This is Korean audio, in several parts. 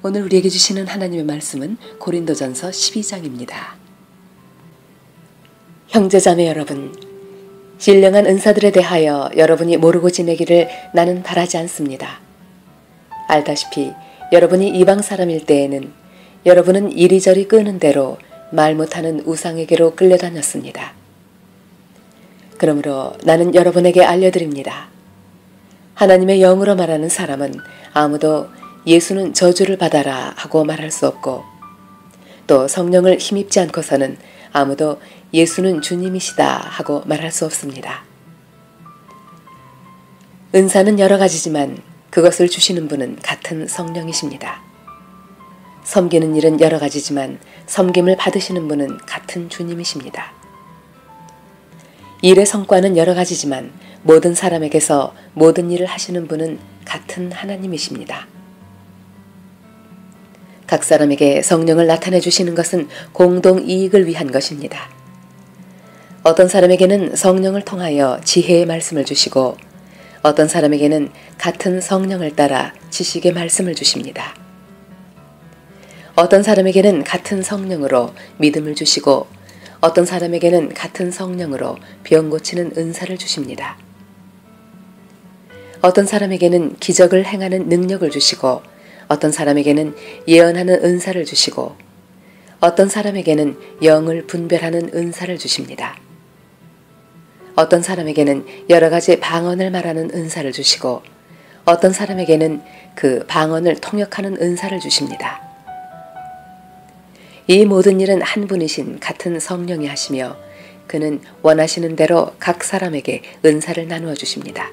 오늘 우리에게 주시는 하나님의 말씀은 고린도전서 12장입니다. 형제자매 여러분, 신령한 은사들에 대하여 여러분이 모르고 지내기를 나는 바라지 않습니다. 알다시피 여러분이 이방 사람일 때에는 여러분은 이리저리 끄는 대로 말 못하는 우상에게로 끌려다녔습니다. 그러므로 나는 여러분에게 알려드립니다. 하나님의 영으로 말하는 사람은 아무도 예수는 저주를 받아라 하고 말할 수 없고, 또 성령을 힘입지 않고서는 아무도 예수는 주님이시다 하고 말할 수 없습니다. 은사는 여러 가지지만 그것을 주시는 분은 같은 성령이십니다. 섬기는 일은 여러 가지지만 섬김을 받으시는 분은 같은 주님이십니다. 일의 성과는 여러 가지지만 모든 사람에게서 모든 일을 하시는 분은 같은 하나님이십니다. 각 사람에게 성령을 나타내 주시는 것은 공동 이익을 위한 것입니다. 어떤 사람에게는 성령을 통하여 지혜의 말씀을 주시고, 어떤 사람에게는 같은 성령을 따라 지식의 말씀을 주십니다. 어떤 사람에게는 같은 성령으로 믿음을 주시고, 어떤 사람에게는 같은 성령으로 병 고치는 은사를 주십니다. 어떤 사람에게는 기적을 행하는 능력을 주시고, 어떤 사람에게는 예언하는 은사를 주시고, 어떤 사람에게는 영을 분별하는 은사를 주십니다. 어떤 사람에게는 여러 가지 방언을 말하는 은사를 주시고, 어떤 사람에게는 그 방언을 통역하는 은사를 주십니다. 이 모든 일은 한 분이신 같은 성령이 하시며, 그는 원하시는 대로 각 사람에게 은사를 나누어 주십니다.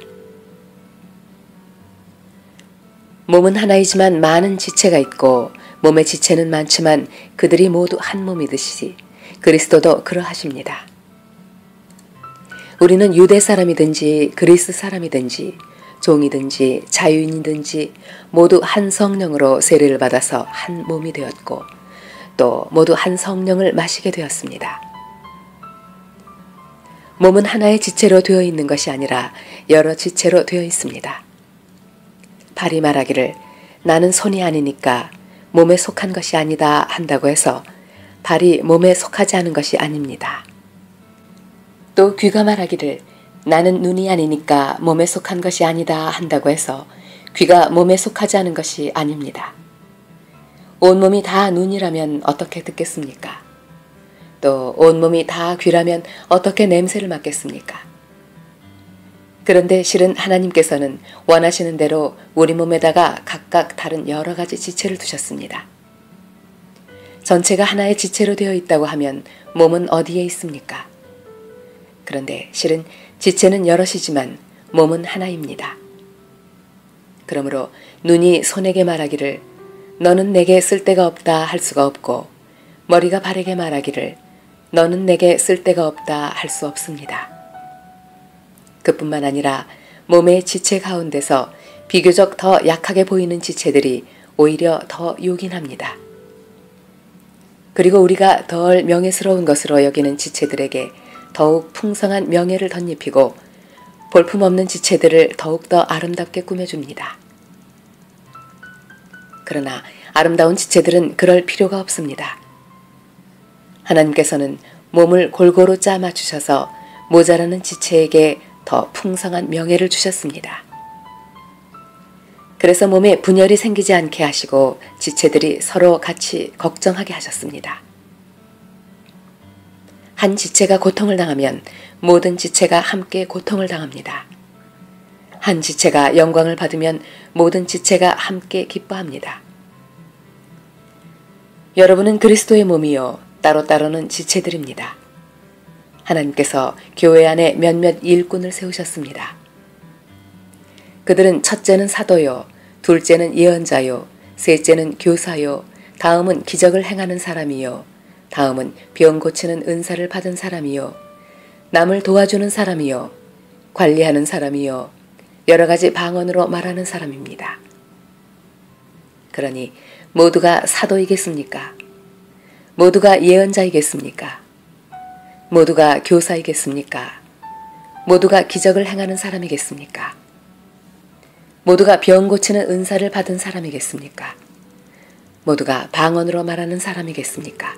몸은 하나이지만 많은 지체가 있고, 몸의 지체는 많지만 그들이 모두 한 몸이듯이 그리스도도 그러하십니다. 우리는 유대 사람이든지 그리스 사람이든지 종이든지 자유인이든지 모두 한 성령으로 세례를 받아서 한 몸이 되었고, 또 모두 한 성령을 마시게 되었습니다. 몸은 하나의 지체로 되어 있는 것이 아니라 여러 지체로 되어 있습니다. 발이 말하기를 나는 손이 아니니까 몸에 속한 것이 아니다 한다고 해서 발이 몸에 속하지 않은 것이 아닙니다. 또 귀가 말하기를 나는 눈이 아니니까 몸에 속한 것이 아니다 한다고 해서 귀가 몸에 속하지 않은 것이 아닙니다. 온몸이 다 눈이라면 어떻게 듣겠습니까? 또 온몸이 다 귀라면 어떻게 냄새를 맡겠습니까? 그런데 실은 하나님께서는 원하시는 대로 우리 몸에다가 각각 다른 여러 가지 지체를 두셨습니다. 전체가 하나의 지체로 되어 있다고 하면 몸은 어디에 있습니까? 그런데 실은 지체는 여럿이지만 몸은 하나입니다. 그러므로 눈이 손에게 말하기를 너는 내게 쓸데가 없다 할 수가 없고, 머리가 발에게 말하기를 너는 내게 쓸데가 없다 할 수 없습니다. 그뿐만 아니라 몸의 지체 가운데서 비교적 더 약하게 보이는 지체들이 오히려 더 요긴합니다. 그리고 우리가 덜 명예스러운 것으로 여기는 지체들에게 더욱 풍성한 명예를 덧입히고, 볼품없는 지체들을 더욱더 아름답게 꾸며줍니다. 그러나 아름다운 지체들은 그럴 필요가 없습니다. 하나님께서는 몸을 골고루 짜 맞추셔서 모자라는 지체에게 더 풍성한 명예를 주셨습니다. 그래서 몸에 분열이 생기지 않게 하시고 지체들이 서로 같이 걱정하게 하셨습니다. 한 지체가 고통을 당하면 모든 지체가 함께 고통을 당합니다. 한 지체가 영광을 받으면 모든 지체가 함께 기뻐합니다. 여러분은 그리스도의 몸이요 따로따로는 지체들입니다. 하나님께서 교회 안에 몇몇 일꾼을 세우셨습니다. 그들은 첫째는 사도요, 둘째는 예언자요, 셋째는 교사요, 다음은 기적을 행하는 사람이요, 다음은 병 고치는 은사를 받은 사람이요, 남을 도와주는 사람이요, 관리하는 사람이요, 여러 가지 방언으로 말하는 사람입니다. 그러니 모두가 사도이겠습니까? 모두가 예언자이겠습니까? 모두가 교사이겠습니까? 모두가 기적을 행하는 사람이겠습니까? 모두가 병 고치는 은사를 받은 사람이겠습니까? 모두가 방언으로 말하는 사람이겠습니까?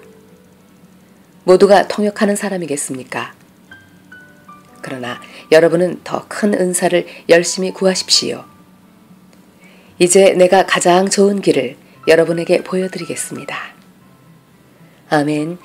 모두가 통역하는 사람이겠습니까? 그러나 여러분은 더 큰 은사를 열심히 구하십시오. 이제 내가 가장 좋은 길을 여러분에게 보여드리겠습니다. 아멘.